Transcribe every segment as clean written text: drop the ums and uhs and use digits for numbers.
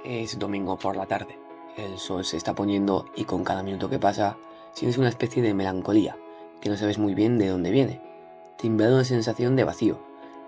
Es domingo por la tarde. El sol se está poniendo y con cada minuto que pasa sientes una especie de melancolía que no sabes muy bien de dónde viene. Te invade una sensación de vacío,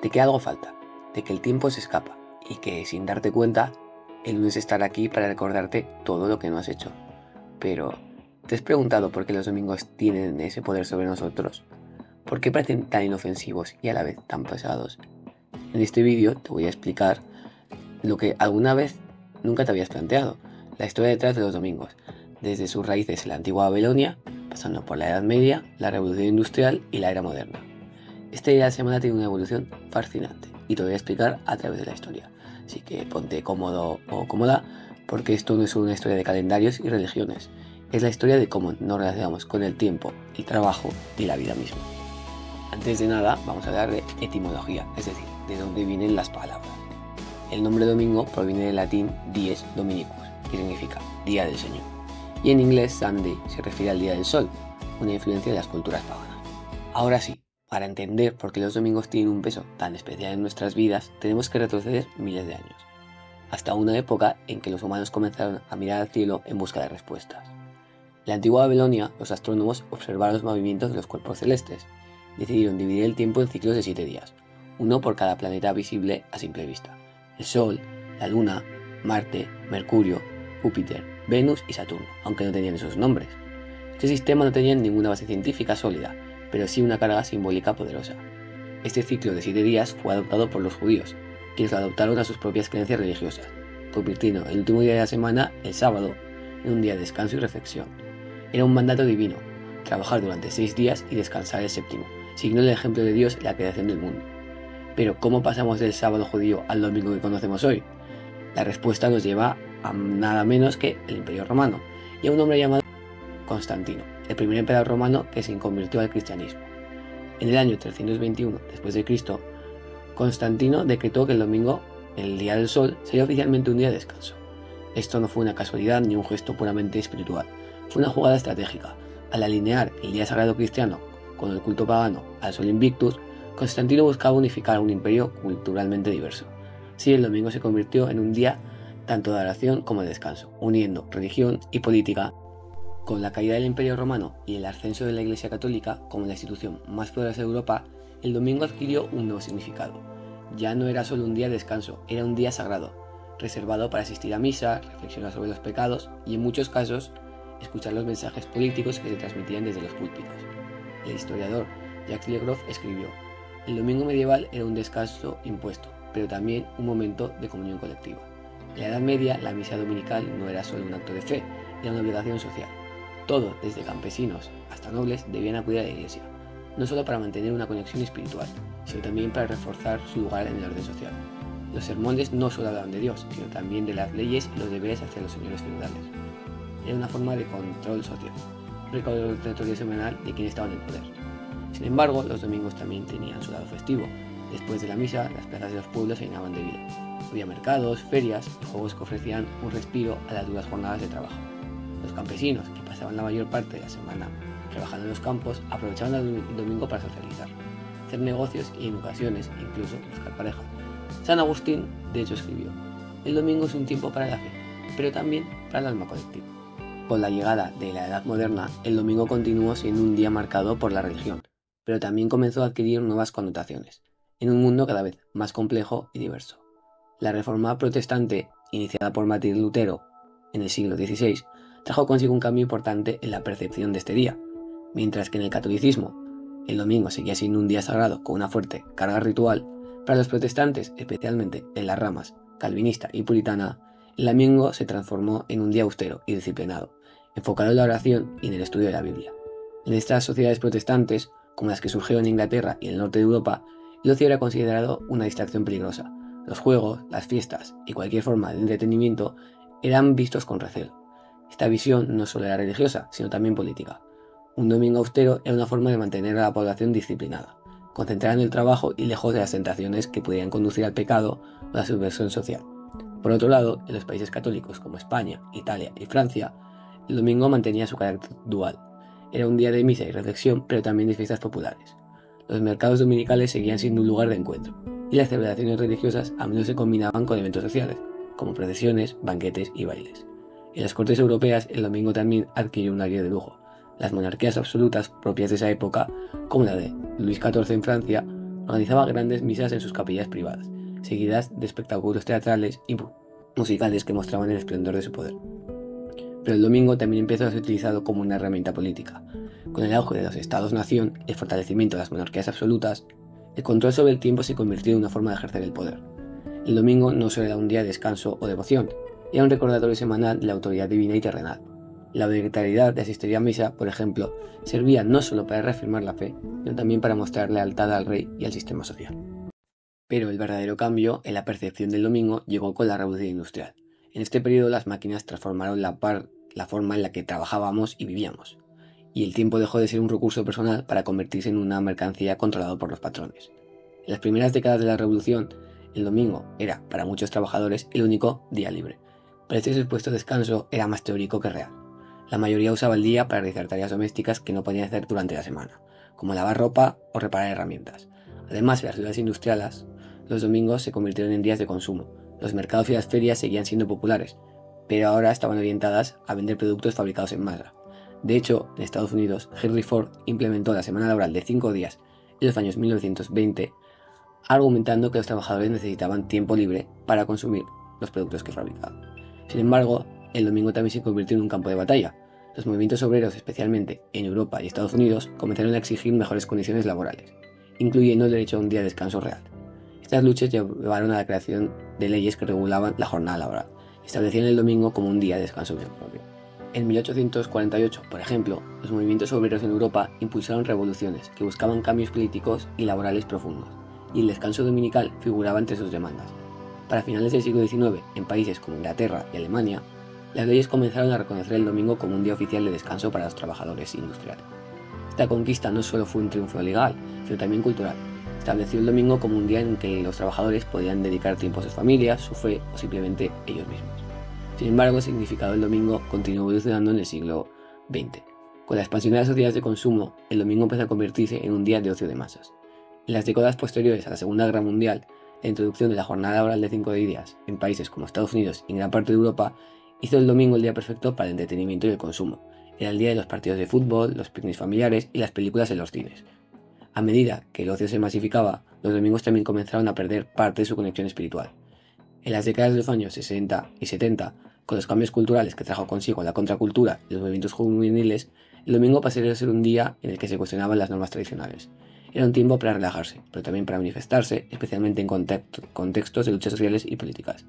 de que algo falta, de que el tiempo se escapa y que sin darte cuenta el lunes estará aquí para recordarte todo lo que no has hecho. Pero, ¿te has preguntado por qué los domingos tienen ese poder sobre nosotros? ¿Por qué parecen tan inofensivos y a la vez tan pesados? En este vídeo te voy a explicar lo que alguna vez nunca te habías planteado, la historia detrás de los domingos, desde sus raíces en la antigua Babilonia, pasando por la Edad Media, la Revolución Industrial y la Era Moderna. Esta idea de semana tiene una evolución fascinante y te voy a explicar a través de la historia. Así que ponte cómodo o cómoda, porque esto no es una historia de calendarios y religiones, es la historia de cómo nos relacionamos con el tiempo, el trabajo y la vida misma. Antes de nada, vamos a hablar de etimología, es decir, de dónde vienen las palabras. El nombre domingo proviene del latín dies dominicus, que significa día del Señor. Y en inglés Sunday se refiere al día del sol, una influencia de las culturas paganas. Ahora sí, para entender por qué los domingos tienen un peso tan especial en nuestras vidas, tenemos que retroceder miles de años, hasta una época en que los humanos comenzaron a mirar al cielo en busca de respuestas. En la antigua Babilonia, los astrónomos observaron los movimientos de los cuerpos celestes. Decidieron dividir el tiempo en ciclos de 7 días, uno por cada planeta visible a simple vista: el Sol, la Luna, Marte, Mercurio, Júpiter, Venus y Saturno, aunque no tenían esos nombres. Este sistema no tenía ninguna base científica sólida, pero sí una carga simbólica poderosa. Este ciclo de 7 días fue adoptado por los judíos, quienes lo adoptaron a sus propias creencias religiosas, convirtiendo el último día de la semana, el sábado, en un día de descanso y reflexión. Era un mandato divino, trabajar durante 6 días y descansar el séptimo, siguiendo el ejemplo de Dios en la creación del mundo. Pero ¿cómo pasamos del sábado judío al domingo que conocemos hoy? La respuesta nos lleva a nada menos que el Imperio Romano y a un hombre llamado Constantino, el primer emperador romano que se convirtió al cristianismo. En el año 321 después de Cristo, Constantino decretó que el domingo, el día del sol, sería oficialmente un día de descanso. Esto no fue una casualidad ni un gesto puramente espiritual, fue una jugada estratégica. Al alinear el día sagrado cristiano con el culto pagano al sol Invictus, Constantino buscaba unificar un imperio culturalmente diverso. Así, el domingo se convirtió en un día tanto de oración como de descanso, uniendo religión y política. Con la caída del Imperio Romano y el ascenso de la Iglesia Católica como la institución más poderosa de Europa, el domingo adquirió un nuevo significado. Ya no era solo un día de descanso, era un día sagrado, reservado para asistir a misa, reflexionar sobre los pecados y, en muchos casos, escuchar los mensajes políticos que se transmitían desde los púlpitos. El historiador Jacques Legroff escribió: el domingo medieval era un descanso impuesto, pero también un momento de comunión colectiva. En la Edad Media, la misa dominical no era solo un acto de fe, era una obligación social. Todos, desde campesinos hasta nobles, debían acudir a la iglesia, no solo para mantener una conexión espiritual, sino también para reforzar su lugar en el orden social. Los sermones no solo hablaban de Dios, sino también de las leyes y los deberes hacia los señores feudales. Era una forma de control social, un recordatorio semanal de quién estaba en el poder. Sin embargo, los domingos también tenían su lado festivo. Después de la misa, las plazas de los pueblos se llenaban de vida. Había mercados, ferias y juegos que ofrecían un respiro a las duras jornadas de trabajo. Los campesinos, que pasaban la mayor parte de la semana trabajando en los campos, aprovechaban el domingo para socializar, hacer negocios y, en ocasiones, incluso buscar pareja. San Agustín, de hecho, escribió: el domingo es un tiempo para la fe, pero también para el alma colectiva. Con la llegada de la Edad Moderna, el domingo continuó siendo un día marcado por la religión, pero también comenzó a adquirir nuevas connotaciones, en un mundo cada vez más complejo y diverso. La Reforma protestante, iniciada por Martín Lutero en el siglo XVI, trajo consigo un cambio importante en la percepción de este día. Mientras que en el catolicismo, el domingo seguía siendo un día sagrado con una fuerte carga ritual, para los protestantes, especialmente en las ramas calvinista y puritana, el domingo se transformó en un día austero y disciplinado, enfocado en la oración y en el estudio de la Biblia. En estas sociedades protestantes, como las que surgieron en Inglaterra y en el norte de Europa, el ocio era considerado una distracción peligrosa. Los juegos, las fiestas y cualquier forma de entretenimiento eran vistos con recelo. Esta visión no solo era religiosa, sino también política. Un domingo austero era una forma de mantener a la población disciplinada, concentrada en el trabajo y lejos de las tentaciones que podían conducir al pecado o a la subversión social. Por otro lado, en los países católicos como España, Italia y Francia, el domingo mantenía su carácter dual. Era un día de misa y reflexión, pero también de fiestas populares. Los mercados dominicales seguían siendo un lugar de encuentro, y las celebraciones religiosas a menudo se combinaban con eventos sociales, como procesiones, banquetes y bailes. En las cortes europeas el domingo también adquirió un aire de lujo. Las monarquías absolutas propias de esa época, como la de Luis XIV en Francia, organizaban grandes misas en sus capillas privadas, seguidas de espectáculos teatrales y musicales que mostraban el esplendor de su poder. Pero el domingo también empezó a ser utilizado como una herramienta política. Con el auge de los estados-nación y el fortalecimiento de las monarquías absolutas, el control sobre el tiempo se convirtió en una forma de ejercer el poder. El domingo no solo era un día de descanso o devoción, era un recordatorio semanal de la autoridad divina y terrenal. La obligatoriedad de asistir a misa, por ejemplo, servía no solo para reafirmar la fe, sino también para mostrar lealtad al rey y al sistema social. Pero el verdadero cambio en la percepción del domingo llegó con la revolución industrial. En este periodo las máquinas transformaron la forma en la que trabajábamos y vivíamos, y el tiempo dejó de ser un recurso personal para convertirse en una mercancía controlada por los patrones. En las primeras décadas de la revolución, el domingo era, para muchos trabajadores, el único día libre, pero este supuesto descanso era más teórico que real. La mayoría usaba el día para realizar tareas domésticas que no podían hacer durante la semana, como lavar ropa o reparar herramientas. Además, en las ciudades industriales, los domingos se convirtieron en días de consumo. Los mercados y las ferias seguían siendo populares, pero ahora estaban orientadas a vender productos fabricados en masa. De hecho, en Estados Unidos, Henry Ford implementó la semana laboral de 5 días en los años 1920, argumentando que los trabajadores necesitaban tiempo libre para consumir los productos que fabricaban. Sin embargo, el domingo también se convirtió en un campo de batalla. Los movimientos obreros, especialmente en Europa y Estados Unidos, comenzaron a exigir mejores condiciones laborales, incluyendo el derecho a un día de descanso real. Estas luchas llevaron a la creación de leyes que regulaban la jornada laboral y establecían el domingo como un día de descanso propio. En 1848, por ejemplo, los movimientos obreros en Europa impulsaron revoluciones que buscaban cambios políticos y laborales profundos, y el descanso dominical figuraba entre sus demandas. Para finales del siglo XIX, en países como Inglaterra y Alemania, las leyes comenzaron a reconocer el domingo como un día oficial de descanso para los trabajadores industriales. Esta conquista no solo fue un triunfo legal, sino también cultural. Estableció el domingo como un día en que los trabajadores podían dedicar tiempo a sus familias, su fe o simplemente ellos mismos. Sin embargo, el significado del domingo continuó evolucionando en el siglo XX. Con la expansión de las sociedades de consumo, el domingo empezó a convertirse en un día de ocio de masas. En las décadas posteriores a la Segunda Guerra Mundial, la introducción de la jornada laboral de 5 días en países como Estados Unidos y en gran parte de Europa hizo el domingo el día perfecto para el entretenimiento y el consumo. Era el día de los partidos de fútbol, los picnics familiares y las películas en los cines. A medida que el ocio se masificaba, los domingos también comenzaron a perder parte de su conexión espiritual. En las décadas de los años 60 y 70, con los cambios culturales que trajo consigo la contracultura y los movimientos juveniles, el domingo pasaría a ser un día en el que se cuestionaban las normas tradicionales. Era un tiempo para relajarse, pero también para manifestarse, especialmente en contextos de luchas sociales y políticas.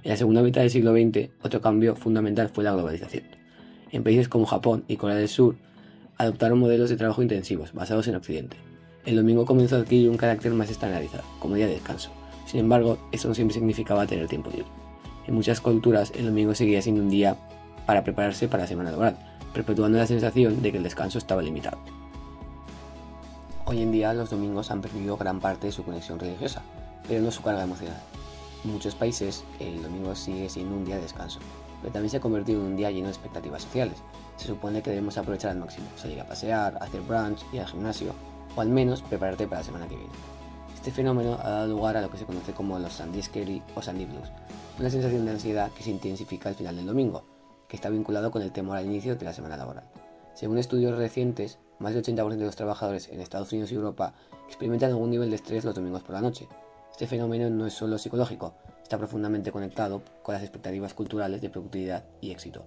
En la segunda mitad del siglo XX, otro cambio fundamental fue la globalización. En países como Japón y Corea del Sur, adoptaron modelos de trabajo intensivos, basados en Occidente. El domingo comenzó a adquirir un carácter más estandarizado, como día de descanso. Sin embargo, eso no siempre significaba tener tiempo libre. En muchas culturas, el domingo seguía siendo un día para prepararse para la semana laboral, perpetuando la sensación de que el descanso estaba limitado. Hoy en día, los domingos han perdido gran parte de su conexión religiosa, pero no su carga emocional. En muchos países, el domingo sigue siendo un día de descanso, pero también se ha convertido en un día lleno de expectativas sociales. Se supone que debemos aprovechar al máximo, salir a pasear, hacer brunch, ir al gimnasio, o al menos prepararte para la semana que viene. Este fenómeno ha dado lugar a lo que se conoce como los Sunday Scary o Sunday Blues, una sensación de ansiedad que se intensifica al final del domingo, que está vinculado con el temor al inicio de la semana laboral. Según estudios recientes, más del 80% de los trabajadores en Estados Unidos y Europa experimentan algún nivel de estrés los domingos por la noche. Este fenómeno no es solo psicológico, está profundamente conectado con las expectativas culturales de productividad y éxito.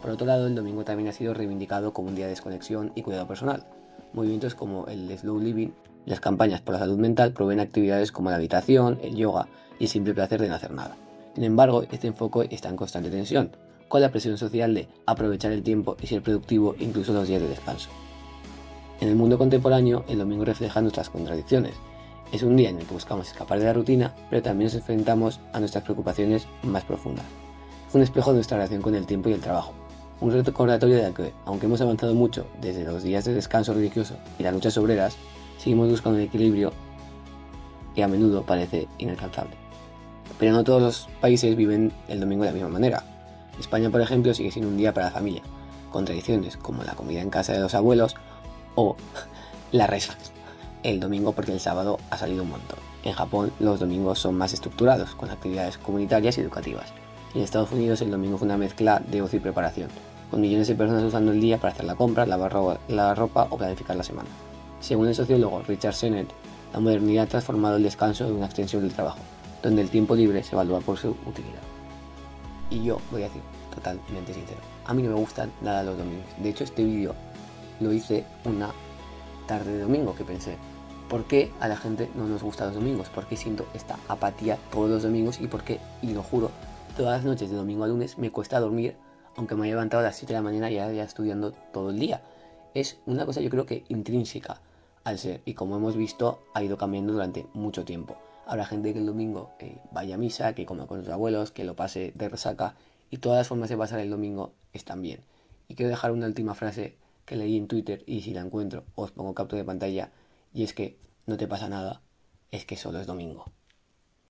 Por otro lado, el domingo también ha sido reivindicado como un día de desconexión y cuidado personal. Movimientos como el slow living y las campañas por la salud mental proveen actividades como la meditación, el yoga y el simple placer de no hacer nada. Sin embargo, este enfoque está en constante tensión, con la presión social de aprovechar el tiempo y ser productivo incluso los días de descanso. En el mundo contemporáneo, el domingo refleja nuestras contradicciones. Es un día en el que buscamos escapar de la rutina, pero también nos enfrentamos a nuestras preocupaciones más profundas. Es un espejo de nuestra relación con el tiempo y el trabajo. Un recordatorio de que, aunque hemos avanzado mucho desde los días de descanso religioso y las luchas obreras, seguimos buscando un equilibrio que a menudo parece inalcanzable. Pero no todos los países viven el domingo de la misma manera. España, por ejemplo, sigue siendo un día para la familia, con tradiciones como la comida en casa de los abuelos o la resfas el domingo porque el sábado ha salido un montón. En Japón, los domingos son más estructurados, con actividades comunitarias y educativas. En Estados Unidos el domingo fue una mezcla de ocio y preparación, con millones de personas usando el día para hacer la compra, lavar la ropa o planificar la semana. Según el sociólogo Richard Sennett, la modernidad ha transformado el descanso en una extensión del trabajo, donde el tiempo libre se evalúa por su utilidad. Y yo voy a decir totalmente sincero, a mí no me gustan nada los domingos. De hecho, este vídeo lo hice una tarde de domingo que pensé, ¿por qué a la gente no nos gustan los domingos? ¿Por qué siento esta apatía todos los domingos? Y por qué, y lo juro, todas las noches de domingo a lunes me cuesta dormir, aunque me haya levantado a las 7 de la mañana y ya estudiando todo el día. Es una cosa yo creo que intrínseca al ser, y como hemos visto ha ido cambiando durante mucho tiempo. Habrá gente que el domingo vaya a misa, que coma con sus abuelos, que lo pase de resaca, y todas las formas de pasar el domingo están bien. Y quiero dejar una última frase que leí en Twitter, y si la encuentro os pongo captura de pantalla, y es que no te pasa nada, es que solo es domingo.